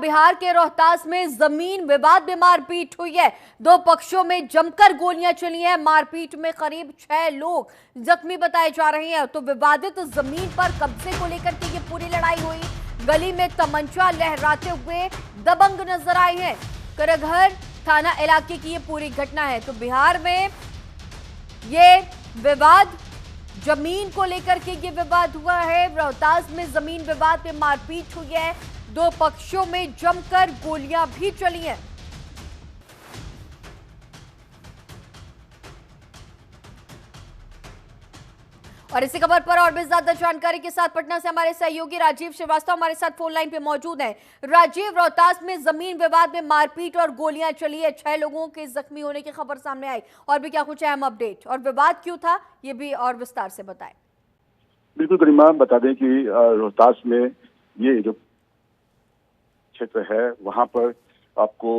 बिहार के रोहतास में जमीन विवाद में मारपीट हुई है। दो पक्षों में जमकर गोलियां चली हैं। मारपीट में करीब 6 लोग जख्मी बताए जा रहे हैं। तो विवादित जमीन पर कब्जे को लेकर के ये पूरी लड़ाई हुई। गली में तमंचा लहराते हुए दबंग नजर आए हैं। करघर थाना इलाके की ये पूरी घटना है। तो बिहार में ये विवाद जमीन को लेकर के ये विवाद हुआ है। रोहतास में जमीन विवाद में मारपीट हुई है। दो पक्षों में जमकर गोलियां भी चली हैं। और इसी खबर पर और भी ज्यादा जानकारी के साथ पटना से हमारे सहयोगी राजीव श्रीवास्तव हमारे साथ फोन लाइन पे मौजूद हैं। राजीव, रोहतास में जमीन विवाद में मारपीट और गोलियां चली है। 6 लोगों के जख्मी होने की खबर सामने आई। और भी क्या कुछ अहम अपडेट और विवाद क्यों था, ये भी और विस्तार से बताएं। बिल्कुल गरिमा, बता दें कि रोहतास में ये जो क्षेत्र है वहां पर आपको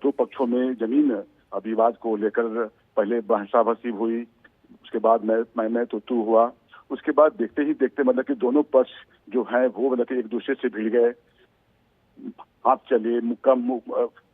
दो पक्षों में जमीन विवाद को लेकर पहले बहसाबसी हुई। उसके बाद मैं तो तू हुआ। उसके बाद देखते ही देखते मतलब कि दोनों पक्ष जो हैं वो मतलब कि एक दूसरे से भिड़ गए। हाथ चले, मुक्का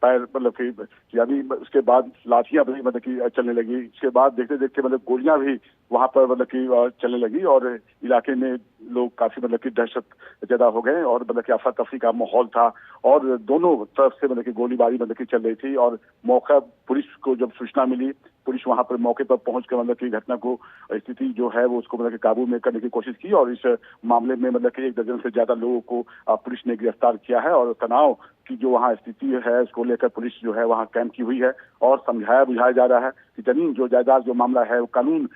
पैर मतलब कि यानी उसके बाद लाठियां भी मतलब कि चलने लगी। उसके बाद देखते देखते मतलब गोलियां भी वहां पर मतलब कि चलने लगी और इलाके में लोग काफी मतलब कि दहशत ज्यादा हो गए और मतलब कि अफरा तफरी का माहौल था और दोनों तरफ से मतलब कि गोलीबारी मतलब कि चल रही थी। और मौका पुलिस को जब सूचना मिली, पुलिस वहां पर मौके पर पहुंचकर मतलब कि घटना को स्थिति जो है वो उसको मतलब कि काबू में करने की कोशिश की और इस मामले में मतलब कि 1 दर्जन से ज्यादा लोगों को पुलिस ने गिरफ्तार किया है। और तनाव की जो वहाँ स्थिति है उसको लेकर पुलिस जो है वहाँ कैंप की हुई है और समझाया बुझाया जा रहा है कि जमीन जो जायदाद जो मामला है वो कानून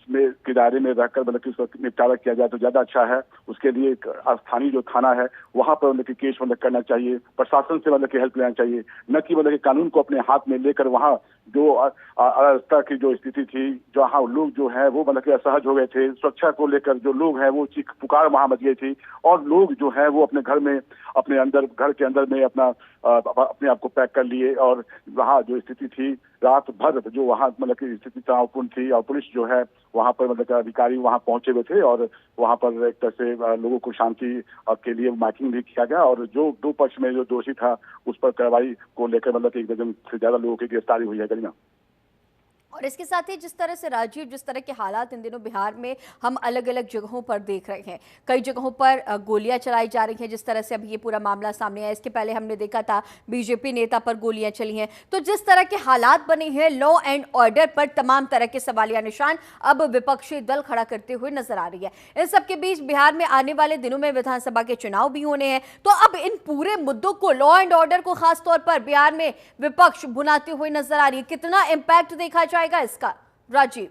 में के दायरे में रहकर मतलब कि उसका निपटारा किया जाए तो ज्यादा अच्छा है। उसके लिए स्थानीय जो थाना है वहां पर मतलब कि केस मतलब करना चाहिए, प्रशासन से मतलब कि हेल्प लेना चाहिए, न कि मतलब कि कानून को अपने हाथ में लेकर वहाँ जो अराजकता की जो स्थिति थी, जहाँ लोग जो है वो मतलब कि असहज हो गए थे। सुरक्षा को लेकर जो लोग हैं वो चीख पुकार वहां मच गई थी और लोग जो है वो अपने घर में अपने अंदर घर के अंदर में अपने आप को पैक कर लिए और वहाँ जो स्थिति थी रात भर जो वहाँ मतलब की स्थिति तनावपूर्ण थी और पुलिस जो है वहाँ पर मतलब अधिकारी वहाँ पहुंचे हुए थे और वहाँ पर एक तरह से लोगों को शांति के लिए माइकिंग भी किया गया और जो दो पक्ष में जो दोषी था उस पर कार्रवाई को लेकर मतलब 1 दर्जन से ज्यादा लोगों की गिरफ्तारी हुई है। गरिमा, और इसके साथ ही जिस तरह से राजीव, जिस तरह के हालात इन दिनों बिहार में हम अलग अलग जगहों पर देख रहे हैं, कई जगहों पर गोलियां चलाई जा रही हैं। जिस तरह से अभी ये पूरा मामला सामने आया, इसके पहले हमने देखा था बीजेपी नेता पर गोलियां चली हैं। तो जिस तरह के हालात बने हैं, लॉ एंड ऑर्डर पर तमाम तरह के सवालिया निशान अब विपक्षी दल खड़ा करते हुए नजर आ रही है। इन सबके बीच बिहार में आने वाले दिनों में विधानसभा के चुनाव भी होने हैं। तो अब इन पूरे मुद्दों को, लॉ एंड ऑर्डर को खासतौर पर बिहार में विपक्ष भुनाते हुए नजर आ रही है। कितना इम्पैक्ट देखा जाएगा इसका, राजीव?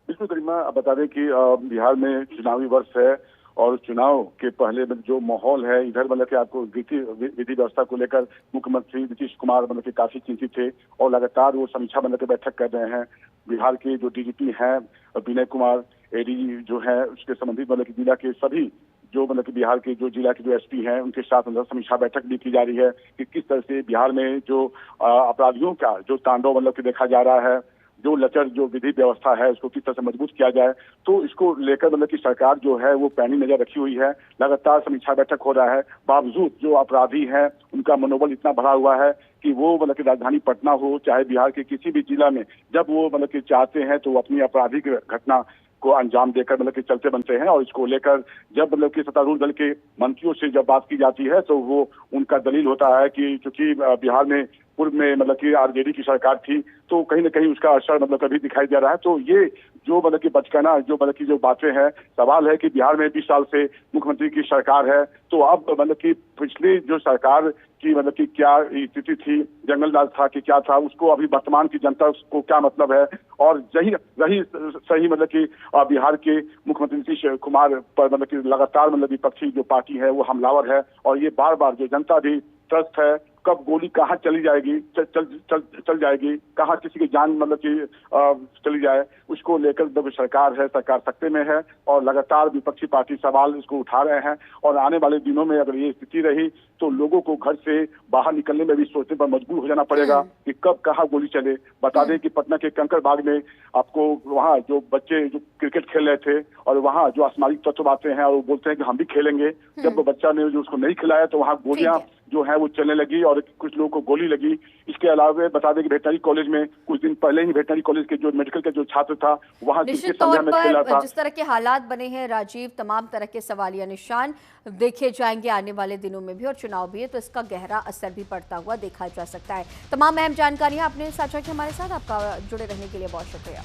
बिल्कुल गरिमा, बता दें कि बिहार में चुनावी वर्ष है और चुनाव के पहले जो माहौल है इधर मतलब कि आपको विधि व्यवस्था को लेकर मुख्यमंत्री नीतीश कुमार मतलब कि काफी चिंतित थे और लगातार वो समीक्षा मतलब की बैठक कर रहे हैं। बिहार के जो डीजीपी हैं विनय कुमार, एडीजी जो है उसके संबंधित मतलब कि जिला के सभी जो मतलब कि बिहार के जो जिला के जो एसपी हैं उनके साथ मतलब समीक्षा बैठक भी की जा रही है कि किस तरह से बिहार में जो अपराधियों का जो तांडव मतलब कि देखा जा रहा है, जो लचर जो विधि व्यवस्था है उसको किस तरह से मजबूत किया जाए। तो इसको लेकर मतलब कि सरकार जो है वो पैनी नजर रखी हुई है। लगातार समीक्षा बैठक हो रहा है। बावजूद जो अपराधी हैं उनका मनोबल इतना बढ़ा हुआ है कि वो मतलब कि राजधानी पटना हो चाहे बिहार के किसी भी जिला में जब वो मतलब कि चाहते हैं तो वो अपनी आपराधिक घटना को अंजाम देकर मतलब कि चलते बनते हैं। और इसको लेकर जब मतलब कि सत्तारूढ़ दल के मंत्रियों से जब बात की जाती है तो वो उनका दलील होता है कि चूंकि बिहार में पूर्व में मतलब कि आरजेडी की सरकार थी तो कहीं ना कहीं उसका असर मतलब कभी दिखाई दे रहा है। तो ये जो मतलब कि बचकाना जो मतलब की जो बातें हैं, सवाल है कि बिहार में 20 साल से मुख्यमंत्री की सरकार है तो अब मतलब कि पिछली जो सरकार की मतलब कि क्या स्थिति थी, जंगल राज था कि क्या था, उसको अभी वर्तमान की जनता को क्या मतलब है। और रही सही मतलब कि बिहार के मुख्यमंत्री नीतीश कुमार पर मतलब कि लगातार मतलब विपक्षी जो पार्टी है वो हमलावर है और ये बार बार जो जनता भी त्रस्त है कब गोली कहाँ चली जाएगी, चल जाएगी, कहाँ किसी की जान मतलब कि चली जाए, उसको लेकर जब सरकार है, सरकार सत्ते में है और लगातार विपक्षी पार्टी सवाल इसको उठा रहे हैं। और आने वाले दिनों में अगर ये स्थिति रही तो लोगों को घर से बाहर निकलने में भी सोचने पर मजबूर हो जाना पड़ेगा कि कब कहाँ गोली चले। बता दें कि पटना के कंकड़बाग में आपको वहाँ जो बच्चे जो क्रिकेट खेल रहे थे और वहाँ जो असमाजिक तत्व आते हैं और वो बोलते हैं कि हम भी खेलेंगे, जब वो बच्चा ने जो उसको नहीं खिलाया तो वहाँ गोलियां जो है वो चलने लगी और कुछ लोगों को गोली लगी। इसके अलावा बता दें कि वेटनरी कॉलेज में कुछ दिन पहले ही वेटनरी कॉलेज के जो मेडिकल का जो छात्र था वहां निश्चित क्रिकेट संध्या तौर में खेला पर था। जिस तरह के हालात बने हैं राजीव, तमाम तरह के सवालिया निशान देखे जाएंगे आने वाले दिनों में भी, और चुनाव भी है तो इसका गहरा असर भी पड़ता हुआ देखा जा सकता है। तमाम अहम जानकारियां आपने साझा की हमारे साथ, आपका जुड़े रहने के लिए बहुत शुक्रिया।